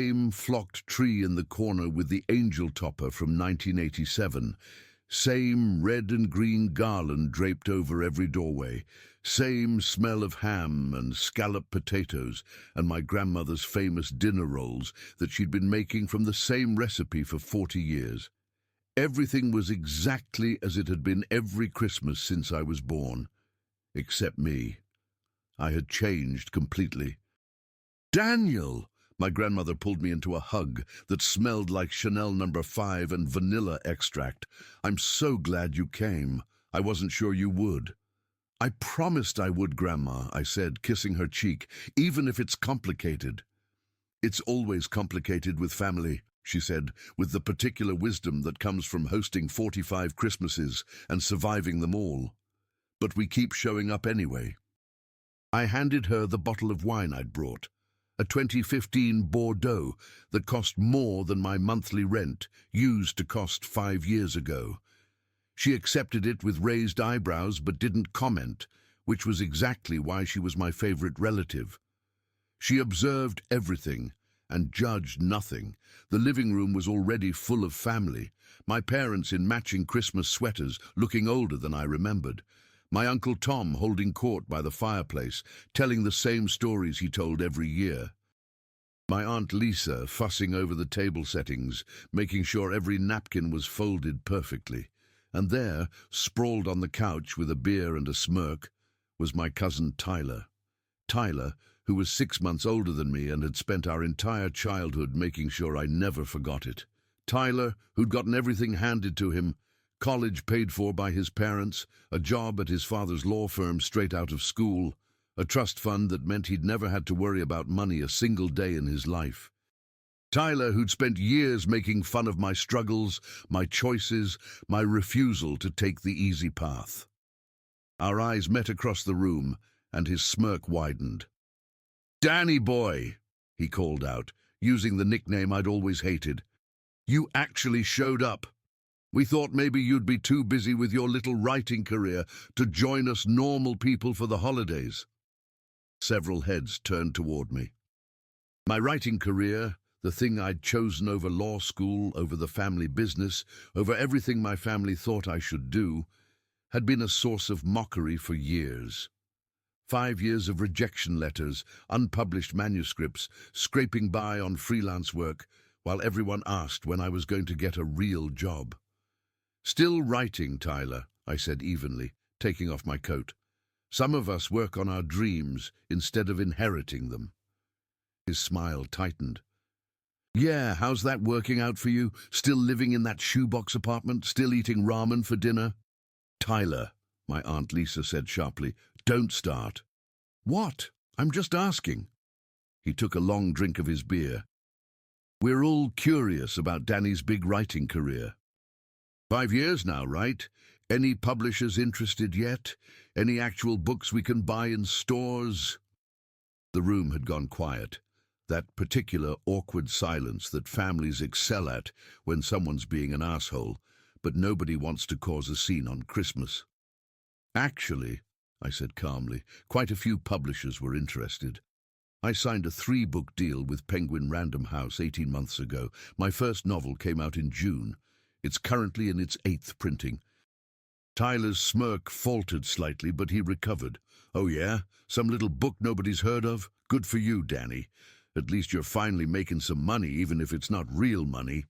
Same flocked tree in the corner with the angel topper from 1987. Same red and green garland draped over every doorway. Same smell of ham and scalloped potatoes and my grandmother's famous dinner rolls that she'd been making from the same recipe for 40 years. Everything was exactly as it had been every Christmas since I was born. Except me. I had changed completely. "Daniel!" My grandmother pulled me into a hug that smelled like Chanel No. 5 and vanilla extract. "I'm so glad you came. I wasn't sure you would." "I promised I would, Grandma," I said, kissing her cheek, "even if it's complicated." "It's always complicated with family," she said, with the particular wisdom that comes from hosting 45 Christmases and surviving them all. "But we keep showing up anyway." I handed her the bottle of wine I'd brought. A 2015 Bordeaux that cost more than my monthly rent used to cost 5 years ago. She accepted it with raised eyebrows but didn't comment, which was exactly why she was my favorite relative. She observed everything and judged nothing. The living room was already full of family, my parents in matching Christmas sweaters, looking older than I remembered. My Uncle Tom holding court by the fireplace, telling the same stories he told every year. My Aunt Lisa fussing over the table settings, making sure every napkin was folded perfectly. And there, sprawled on the couch with a beer and a smirk, was my cousin Tyler. Tyler, who was 6 months older than me and had spent our entire childhood making sure I never forgot it. Tyler, who'd gotten everything handed to him, college paid for by his parents, a job at his father's law firm straight out of school, a trust fund that meant he'd never had to worry about money a single day in his life. Tyler, who'd spent years making fun of my struggles, my choices, my refusal to take the easy path. Our eyes met across the room, and his smirk widened. "Danny boy," he called out, using the nickname I'd always hated. "You actually showed up. We thought maybe you'd be too busy with your little writing career to join us normal people for the holidays." Several heads turned toward me. My writing career, the thing I'd chosen over law school, over the family business, over everything my family thought I should do, had been a source of mockery for years. 5 years of rejection letters, unpublished manuscripts, scraping by on freelance work, while everyone asked when I was going to get a real job. "Still writing, Tyler," I said evenly, taking off my coat. "Some of us work on our dreams instead of inheriting them." His smile tightened. "Yeah, how's that working out for you? Still living in that shoebox apartment? Still eating ramen for dinner?" "Tyler," my Aunt Lisa said sharply, "don't start." "What? I'm just asking." He took a long drink of his beer. "We're all curious about Danny's big writing career. 5 years now, right? Any publishers interested yet? Any actual books we can buy in stores?" The room had gone quiet. That particular awkward silence that families excel at when someone's being an asshole, but nobody wants to cause a scene on Christmas. "Actually," I said calmly, "quite a few publishers were interested. I signed a 3-book deal with Penguin Random House 18 months ago. My first novel came out in June. It's currently in its 8th printing." Tyler's smirk faltered slightly, but he recovered. "Oh yeah? Some little book nobody's heard of? Good for you, Danny. At least you're finally making some money, even if it's not real money."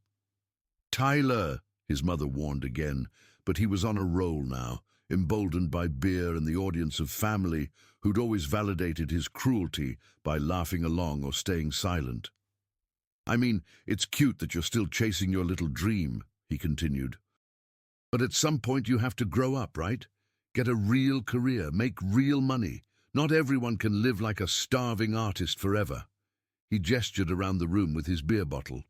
"Tyler," his mother warned again, but he was on a roll now, emboldened by beer and the audience of family who'd always validated his cruelty by laughing along or staying silent. "I mean, it's cute that you're still chasing your little dream," he continued. "But at some point you have to grow up, right? Get a real career, make real money. Not everyone can live like a starving artist forever." He gestured around the room with his beer bottle.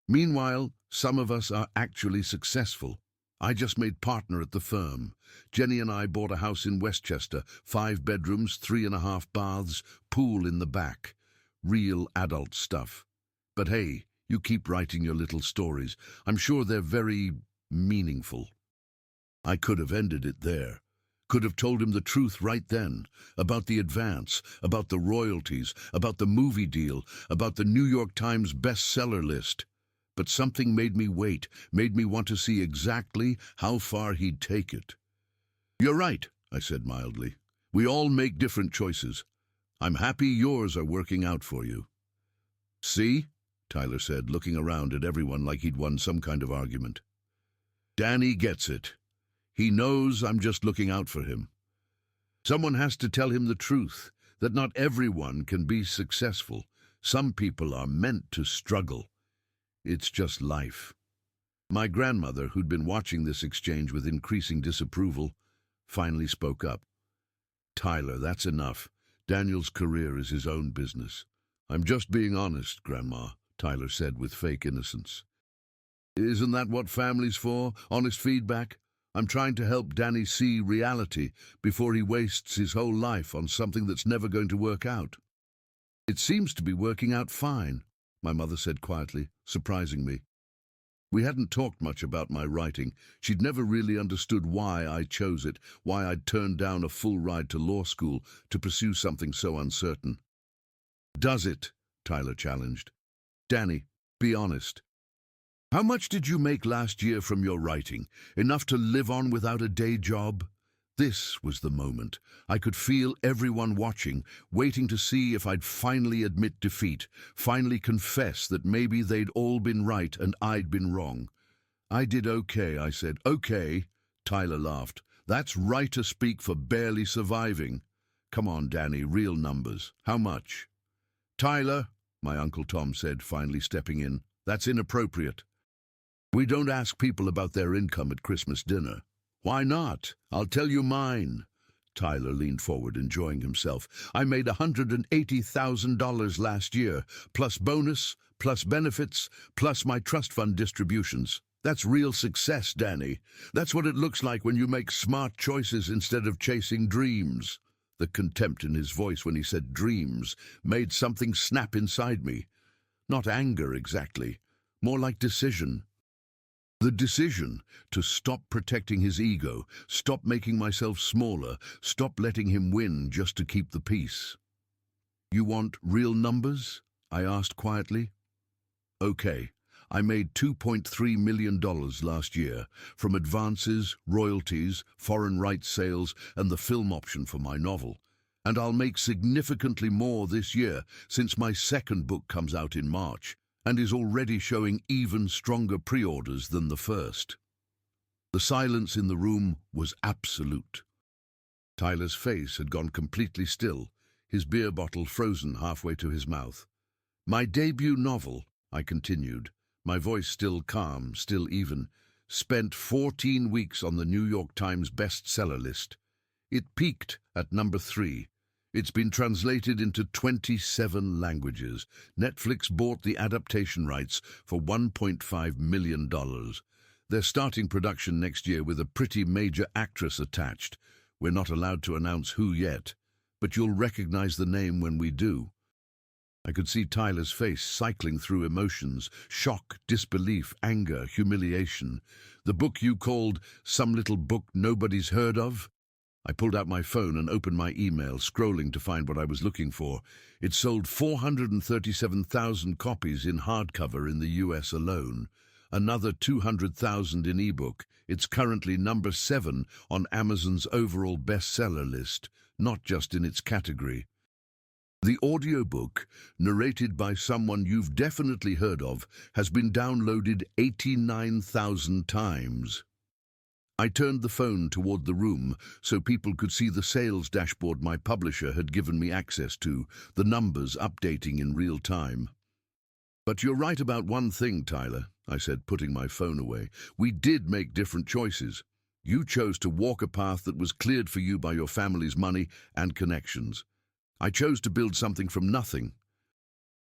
"Meanwhile, some of us are actually successful. I just made partner at the firm. Jenny and I bought a house in Westchester, 5 bedrooms, 3.5 baths, pool in the back. Real adult stuff. But hey, you keep writing your little stories. I'm sure they're very meaningful." I could have ended it there, Could have told him the truth right then, about the advance, about the royalties, about the movie deal, about the New York Times bestseller list. But something made me wait, made me want to see exactly how far he'd take it. "You're right," I said mildly. "We all make different choices. I'm happy yours are working out for you." "See?" Tyler said, looking around at everyone like he'd won some kind of argument. "Danny gets it. He knows I'm just looking out for him. Someone has to tell him the truth, that not everyone can be successful. Some people are meant to struggle. It's just life." My grandmother, who'd been watching this exchange with increasing disapproval, finally spoke up. "Tyler, that's enough. Daniel's career is his own business." "I'm just being honest, Grandma," Tyler said with fake innocence. "Isn't that what family's for? Honest feedback? I'm trying to help Danny see reality before he wastes his whole life on something that's never going to work out." "It seems to be working out fine," my mother said quietly, surprising me. We hadn't talked much about my writing. She'd never really understood why I chose it, why I'd turned down a full ride to law school to pursue something so uncertain. "Does it?" Tyler challenged. "Danny, be honest. How much did you make last year from your writing? Enough to live on without a day job?" This was the moment. I could feel everyone watching, waiting to see if I'd finally admit defeat, finally confess that maybe they'd all been right and I'd been wrong. "I did okay," I said. "Okay," Tyler laughed. "That's writer-speak for barely surviving. Come on, Danny, real numbers. How much?" "Tyler," my Uncle Tom said, finally stepping in, "that's inappropriate. We don't ask people about their income at Christmas dinner." "Why not? I'll tell you mine." Tyler leaned forward, enjoying himself. "I made $180,000 last year, plus bonus, plus benefits, plus my trust fund distributions. That's real success, Danny. That's what it looks like when you make smart choices instead of chasing dreams." The contempt in his voice when he said dreams made something snap inside me. Not anger exactly, more like decision. The decision to stop protecting his ego, stop making myself smaller, stop letting him win just to keep the peace. "You want real numbers?" I asked quietly. "Okay, I made $2.3 million last year from advances, royalties, foreign rights sales, and the film option for my novel. And I'll make significantly more this year since my second book comes out in March and is already showing even stronger pre-orders than the first." The silence in the room was absolute. Tyler's face had gone completely still, his beer bottle frozen halfway to his mouth. "My debut novel," I continued, my voice still calm, still even, "spent 14 weeks on the New York Times bestseller list. It peaked at number 3. It's been translated into 27 languages. Netflix bought the adaptation rights for $1.5 million. They're starting production next year with a pretty major actress attached. We're not allowed to announce who yet, but you'll recognize the name when we do." I could see Tyler's face cycling through emotions: shock, disbelief, anger, humiliation. "The book you called Some Little Book Nobody's Heard Of?" I pulled out my phone and opened my email, scrolling to find what I was looking for. It sold 437,000 copies in hardcover in the US alone. Another 200,000 in ebook. It's currently number 7 on Amazon's overall bestseller list, not just in its category. The audiobook, narrated by someone you've definitely heard of, has been downloaded 89,000 times. I turned the phone toward the room so people could see the sales dashboard my publisher had given me access to, the numbers updating in real time. "But you're right about one thing, Tyler," I said, putting my phone away. "We did make different choices. You chose to walk a path that was cleared for you by your family's money and connections. I chose to build something from nothing.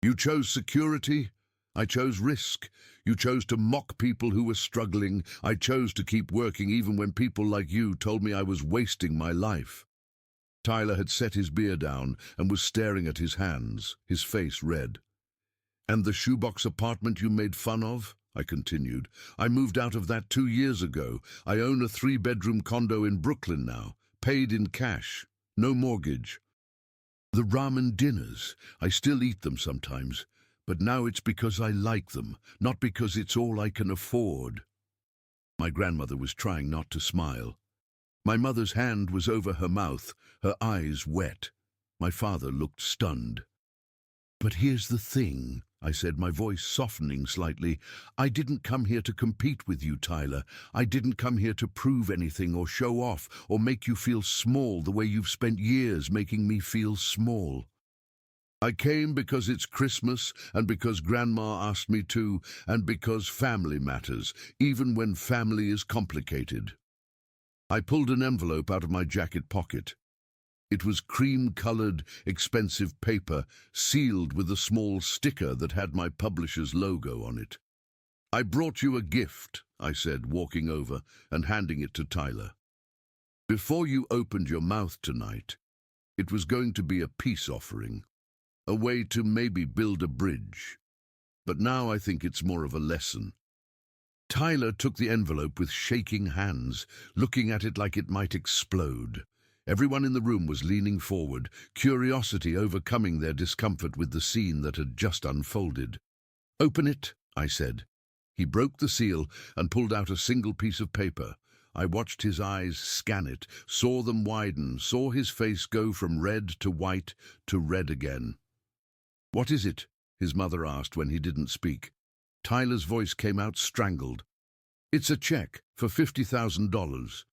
You chose security. I chose risk. You chose to mock people who were struggling. I chose to keep working even when people like you told me I was wasting my life." Tyler had set his beer down and was staring at his hands, his face red. "And the shoebox apartment you made fun of?" I continued. "I moved out of that 2 years ago. I own a 3-bedroom condo in Brooklyn now. paid in cash, no mortgage. The ramen dinners, I still eat them sometimes, but now it's because I like them, not because it's all I can afford. My grandmother was trying not to smile. My mother's hand was over her mouth, her eyes wet. My father looked stunned. "But here's the thing," I said, my voice softening slightly. "I didn't come here to compete with you, Tyler. I didn't come here to prove anything or show off or make you feel small the way you've spent years making me feel small. I came because it's Christmas and because Grandma asked me to and because family matters, even when family is complicated." I pulled an envelope out of my jacket pocket. It was cream-colored, expensive paper, sealed with a small sticker that had my publisher's logo on it. "I brought you a gift," I said, walking over and handing it to Tyler. "Before you opened your mouth tonight, it was going to be a peace offering, a way to maybe build a bridge. But now I think it's more of a lesson." Tyler took the envelope with shaking hands, looking at it like it might explode. Everyone in the room was leaning forward, curiosity overcoming their discomfort with the scene that had just unfolded. "Open it," I said. He broke the seal and pulled out a single piece of paper. I watched his eyes scan it, saw them widen, saw his face go from red to white to red again. "What is it?" his mother asked when he didn't speak. Tyler's voice came out strangled. "It's a check for $50,000.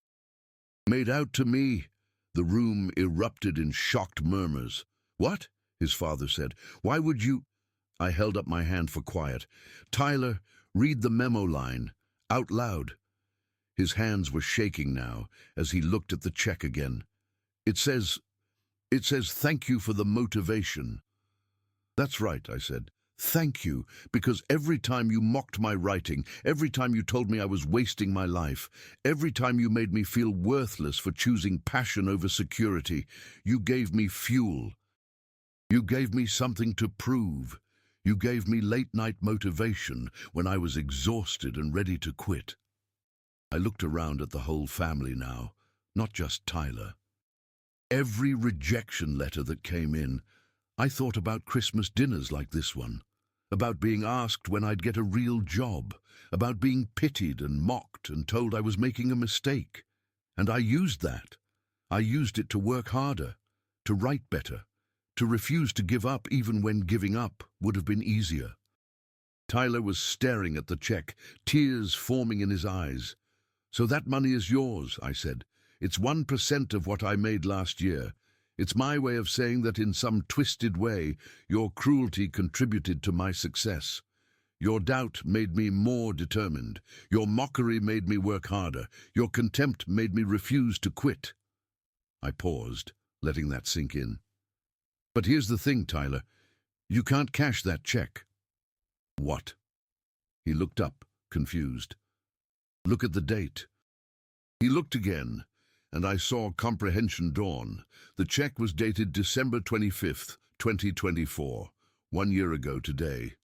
Made out to me." The room erupted in shocked murmurs. "What?" his father said. "Why would you—" I held up my hand for quiet. "Tyler, read the memo line, out loud." His hands were shaking now as he looked at the check again. It says, "Thank you for the motivation." "That's right," I said. "Thank you, because every time you mocked my writing, every time you told me I was wasting my life, every time you made me feel worthless for choosing passion over security, you gave me fuel. You gave me something to prove. You gave me late-night motivation when I was exhausted and ready to quit." I looked around at the whole family now, not just Tyler. Every rejection letter that came in, I thought about Christmas dinners like this one, about being asked when I'd get a real job, about being pitied and mocked and told I was making a mistake. And I used that. I used it to work harder, to write better, to refuse to give up even when giving up would have been easier. Tyler was staring at the check, tears forming in his eyes. "So that money is yours," I said. "It's 1% of what I made last year. It's my way of saying that in some twisted way, your cruelty contributed to my success. Your doubt made me more determined. Your mockery made me work harder. Your contempt made me refuse to quit." I paused, letting that sink in. "But here's the thing, Tyler. You can't cash that check." "What?" He looked up, confused. "Look at the date." He looked again, and I saw comprehension dawn. The check was dated December 25th, 2024, 1 year ago today.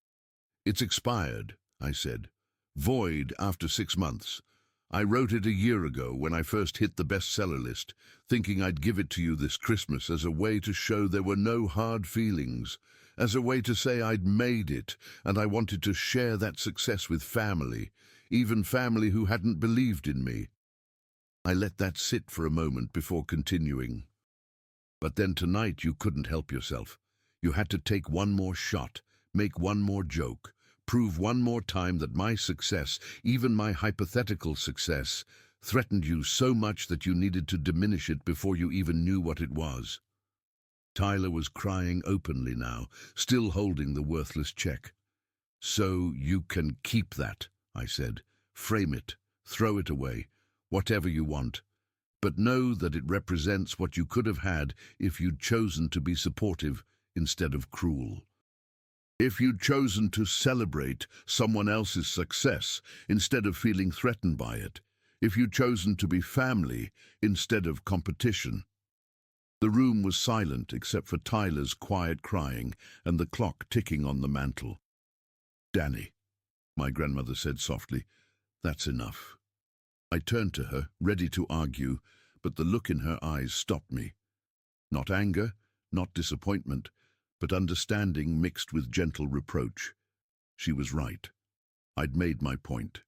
"It's expired," I said. "Void after 6 months. I wrote it a year ago when I first hit the bestseller list, thinking I'd give it to you this Christmas as a way to show there were no hard feelings, as a way to say I'd made it, and I wanted to share that success with family, even family who hadn't believed in me." I let that sit for a moment before continuing. "But then tonight you couldn't help yourself. You had to take one more shot, make one more joke, prove one more time that my success, even my hypothetical success, threatened you so much that you needed to diminish it before you even knew what it was." Tyler was crying openly now, still holding the worthless check. "So you can keep that," I said. "Frame it, throw it away, whatever you want. But know that it represents what you could have had if you'd chosen to be supportive instead of cruel. If you'd chosen to celebrate someone else's success instead of feeling threatened by it. If you'd chosen to be family instead of competition." The room was silent except for Tyler's quiet crying and the clock ticking on the mantel. "Danny," my grandmother said softly, "that's enough." I turned to her, ready to argue, but the look in her eyes stopped me. Not anger, not disappointment, but understanding mixed with gentle reproach. She was right. I'd made my point.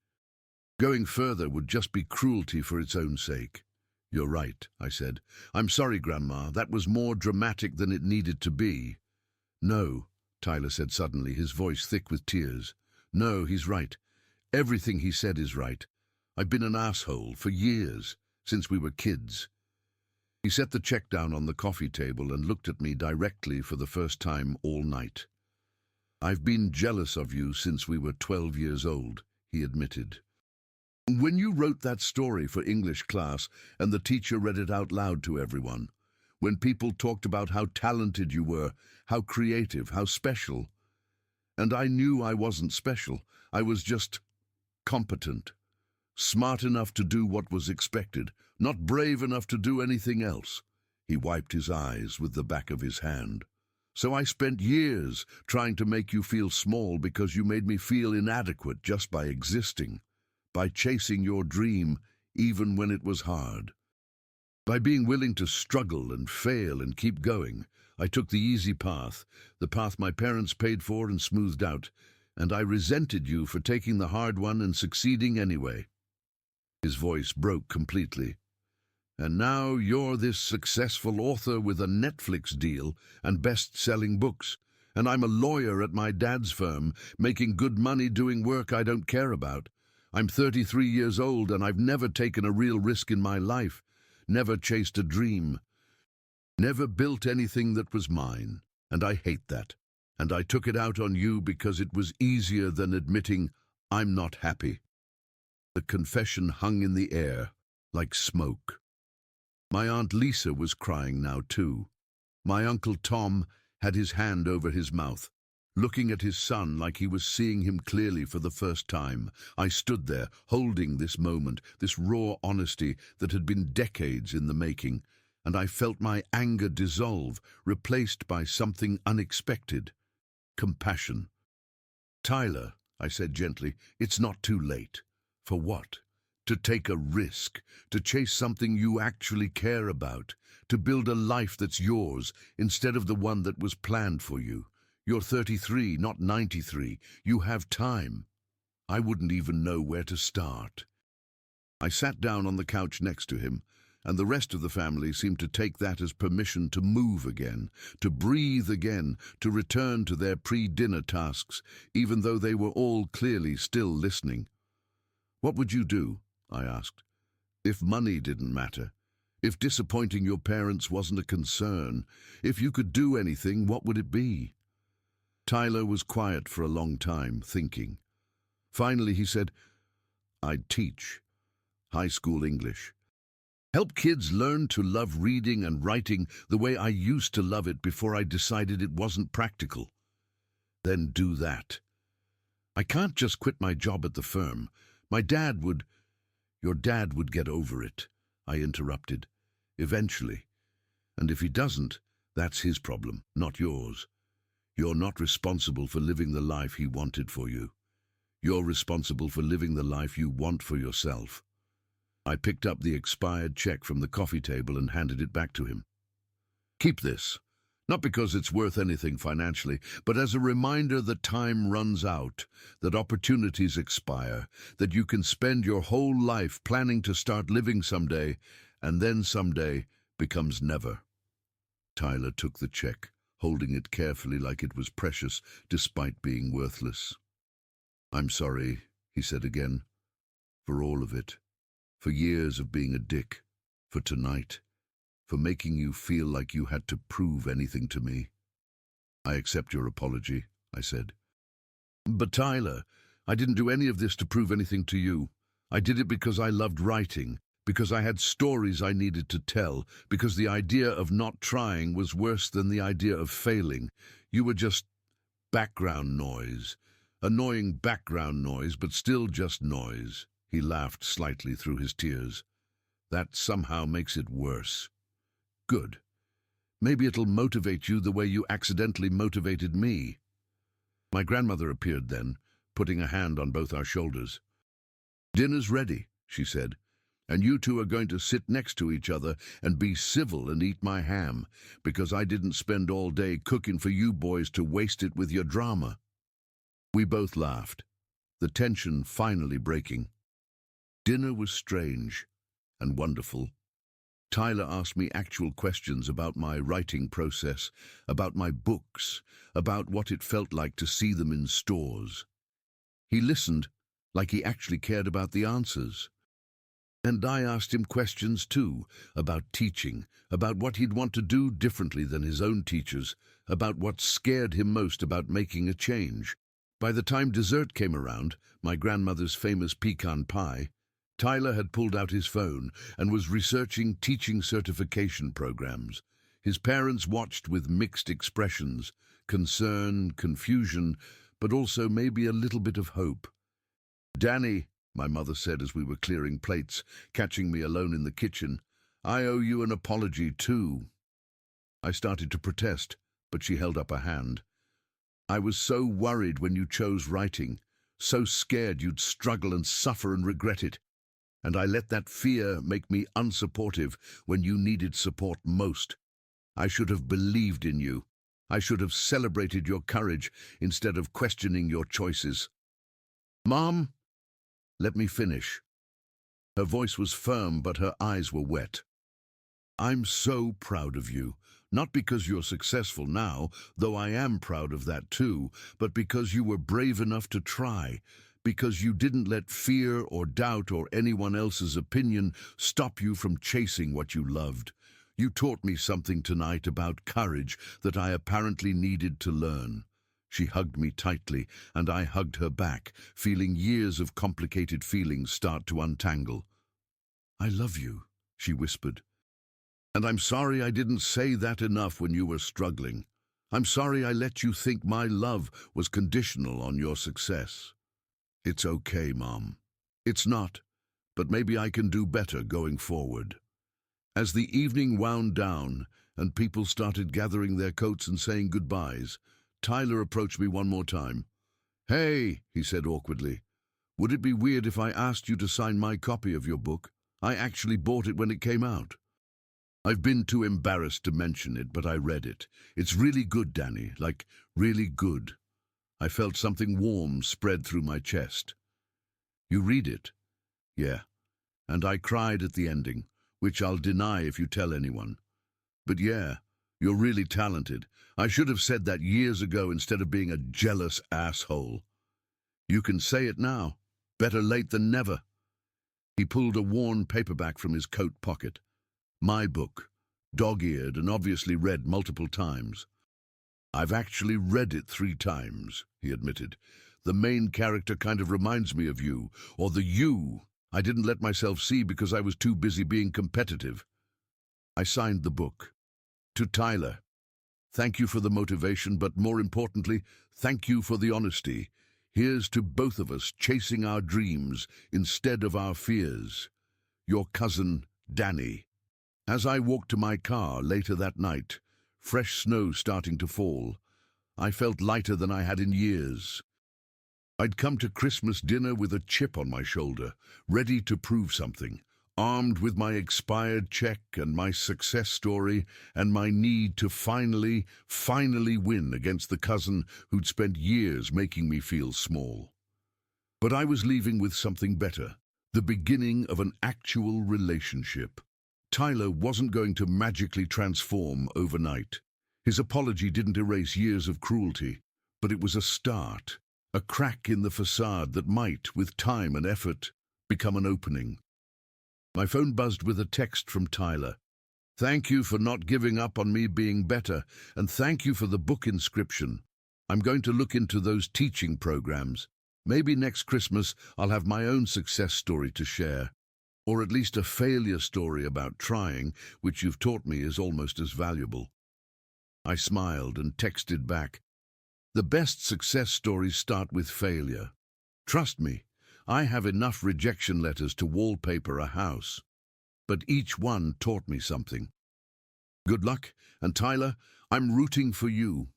Going further would just be cruelty for its own sake. You're right, I said. I'm sorry, Grandma. That was more dramatic than it needed to be. No, Tyler said suddenly, his voice thick with tears. No, he's right. Everything he said is right. I've been an asshole for years, since we were kids. He set the check down on the coffee table and looked at me directly for the first time all night. I've been jealous of you since we were 12 years old, he admitted. When you wrote that story for English class and the teacher read it out loud to everyone, when people talked about how talented you were, how creative, how special, and I knew I wasn't special, I was just competent, smart enough to do what was expected, not brave enough to do anything else. He wiped his eyes with the back of his hand. So I spent years trying to make you feel small because you made me feel inadequate just by existing, by chasing your dream even when it was hard. By being willing to struggle and fail and keep going, I took the easy path, the path my parents paid for and smoothed out, and I resented you for taking the hard one and succeeding anyway. His voice broke completely. And now you're this successful author with a Netflix deal and best-selling books, and I'm a lawyer at my dad's firm, making good money doing work I don't care about. I'm 33 years old and I've never taken a real risk in my life, never chased a dream, never built anything that was mine, and I hate that. And I took it out on you because it was easier than admitting I'm not happy. The confession hung in the air, like smoke. My Aunt Lisa was crying now too. My Uncle Tom had his hand over his mouth, looking at his son like he was seeing him clearly for the first time. I stood there, holding this moment, this raw honesty that had been decades in the making, and I felt my anger dissolve, replaced by something unexpected. Compassion. Tyler, I said gently, it's not too late. For what? To take a risk, to chase something you actually care about, to build a life that's yours instead of the one that was planned for you. You're 33, not 93. You have time. I wouldn't even know where to start. I sat down on the couch next to him, and the rest of the family seemed to take that as permission to move again, to breathe again, to return to their pre-dinner tasks, even though they were all clearly still listening. What would you do? I asked. If money didn't matter, if disappointing your parents wasn't a concern, if you could do anything, what would it be? Tyler was quiet for a long time, thinking. Finally he said, I'd teach high school English. Help kids learn to love reading and writing the way I used to love it before I decided it wasn't practical. Then do that. I can't just quit my job at the firm. Your dad would get over it, I interrupted. Eventually. And if he doesn't, that's his problem, not yours. You're not responsible for living the life he wanted for you. You're responsible for living the life you want for yourself. I picked up the expired check from the coffee table and handed it back to him. Keep this, not because it's worth anything financially, but as a reminder that time runs out, that opportunities expire, that you can spend your whole life planning to start living someday, and then someday becomes never. Tyler took the check, holding it carefully like it was precious, despite being worthless. I'm sorry, he said again, for all of it. For years of being a dick, for tonight, for making you feel like you had to prove anything to me. I accept your apology, I said. But Tyler, I didn't do any of this to prove anything to you. I did it because I loved writing, because I had stories I needed to tell, because the idea of not trying was worse than the idea of failing. You were just background noise, annoying background noise, but still just noise. He laughed slightly through his tears. That somehow makes it worse. Good. Maybe it'll motivate you the way you accidentally motivated me. My grandmother appeared then, putting a hand on both our shoulders. Dinner's ready, she said. And you two are going to sit next to each other and be civil and eat my ham, because I didn't spend all day cooking for you boys to waste it with your drama." We both laughed, the tension finally breaking. Dinner was strange and wonderful. Tyler asked me actual questions about my writing process, about my books, about what it felt like to see them in stores. He listened like he actually cared about the answers. And I asked him questions too, about teaching, about what he'd want to do differently than his own teachers, about what scared him most about making a change. By the time dessert came around, my grandmother's famous pecan pie, Tyler had pulled out his phone and was researching teaching certification programs. His parents watched with mixed expressions, concern, confusion, but also maybe a little bit of hope. "Danny," my mother said as we were clearing plates, catching me alone in the kitchen, "I owe you an apology too." I started to protest, but she held up a hand. "I was so worried when you chose writing, so scared you'd struggle and suffer and regret it. And I let that fear make me unsupportive when you needed support most. I should have believed in you. I should have celebrated your courage instead of questioning your choices." "Mom, let me finish." Her voice was firm, but her eyes were wet. "I'm so proud of you, not because you're successful now, though I am proud of that too, but because you were brave enough to try, because you didn't let fear or doubt or anyone else's opinion stop you from chasing what you loved. You taught me something tonight about courage that I apparently needed to learn." She hugged me tightly, and I hugged her back, feeling years of complicated feelings start to untangle. "I love you," she whispered. "And I'm sorry I didn't say that enough when you were struggling. I'm sorry I let you think my love was conditional on your success." "It's okay, Mom." "It's not, but maybe I can do better going forward." As the evening wound down and people started gathering their coats and saying goodbyes, Tyler approached me one more time. "Hey," he said awkwardly, "would it be weird if I asked you to sign my copy of your book? I actually bought it when it came out." I've been too embarrassed to mention it, but I read it. It's really good, Danny, like really good. I felt something warm spread through my chest. "You read it?" "Yeah. And I cried at the ending, which I'll deny if you tell anyone. But yeah, you're really talented. I should have said that years ago instead of being a jealous asshole. You can say it now. Better late than never." He pulled a worn paperback from his coat pocket. My book, dog-eared and obviously read multiple times. "I've actually read it 3 times, he admitted. "The main character kind of reminds me of you, or the you I didn't let myself see because I was too busy being competitive." I signed the book. "To Tyler, thank you for the motivation, but more importantly, thank you for the honesty. Here's to both of us chasing our dreams instead of our fears. Your cousin, Danny." As I walked to my car later that night, fresh snow starting to fall, I felt lighter than I had in years. I'd come to Christmas dinner with a chip on my shoulder, ready to prove something, armed with my expired check and my success story and my need to finally win against the cousin who'd spent years making me feel small. But I was leaving with something better, the beginning of an actual relationship. Tyler wasn't going to magically transform overnight. His apology didn't erase years of cruelty, but it was a start, a crack in the facade that might, with time and effort, become an opening. My phone buzzed with a text from Tyler. "Thank you for not giving up on me being better, and thank you for the book inscription. I'm going to look into those teaching programs. Maybe next Christmas I'll have my own success story to share. Or at least a failure story about trying, which you've taught me is almost as valuable." I smiled and texted back, "The best success stories start with failure. Trust me, I have enough rejection letters to wallpaper a house. But each one taught me something. Good luck, and Tyler, I'm rooting for you."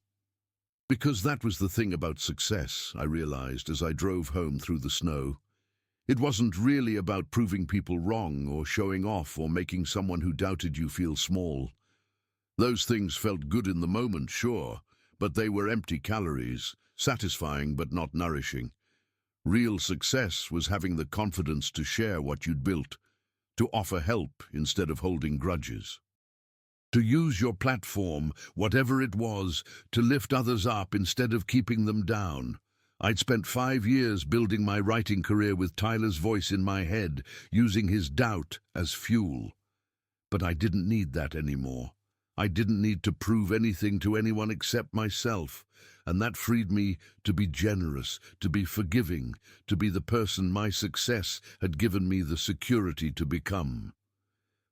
Because that was the thing about success, I realized as I drove home through the snow. It wasn't really about proving people wrong or showing off or making someone who doubted you feel small. Those things felt good in the moment, sure, but they were empty calories, satisfying but not nourishing. Real success was having the confidence to share what you'd built, to offer help instead of holding grudges. To use your platform, whatever it was, to lift others up instead of keeping them down. I'd spent 5 years building my writing career with Tyler's voice in my head, using his doubt as fuel. But I didn't need that anymore. I didn't need to prove anything to anyone except myself, and that freed me to be generous, to be forgiving, to be the person my success had given me the security to become.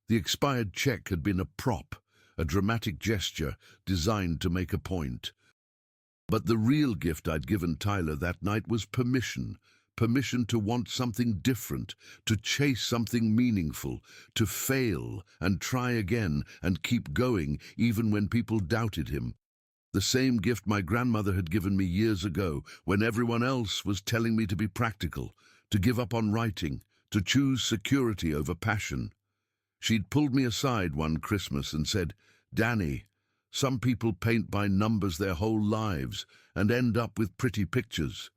The expired check had been a prop, a dramatic gesture designed to make a point. But the real gift I'd given Tyler that night was permission. Permission to want something different, to chase something meaningful, to fail and try again and keep going even when people doubted him. The same gift my grandmother had given me years ago when everyone else was telling me to be practical, to give up on writing, to choose security over passion. She'd pulled me aside one Christmas and said, "Danny, some people paint by numbers their whole lives and end up with pretty pictures.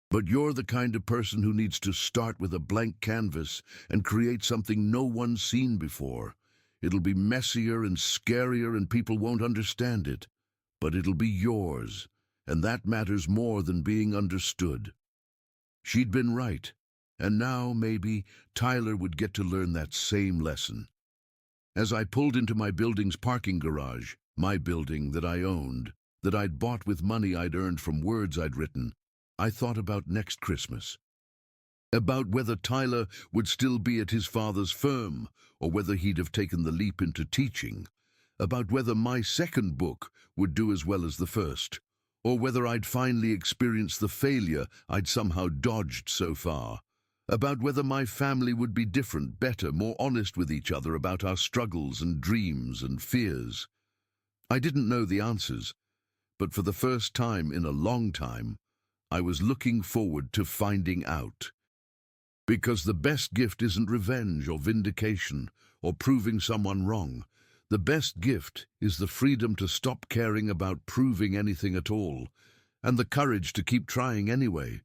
But you're the kind of person who needs to start with a blank canvas and create something no one's seen before. It'll be messier and scarier and people won't understand it, but it'll be yours, and that matters more than being understood." She'd been right, and now, maybe, Tyler would get to learn that same lesson. As I pulled into my building's parking garage, my building that I owned, that I'd bought with money I'd earned from words I'd written, I thought about next Christmas. About whether Tyler would still be at his father's firm, or whether he'd have taken the leap into teaching. About whether my second book would do as well as the first, or whether I'd finally experienced the failure I'd somehow dodged so far. About whether my family would be different, better, more honest with each other about our struggles and dreams and fears. I didn't know the answers, but for the first time in a long time, I was looking forward to finding out. Because the best gift isn't revenge or vindication or proving someone wrong. The best gift is the freedom to stop caring about proving anything at all, and the courage to keep trying anyway.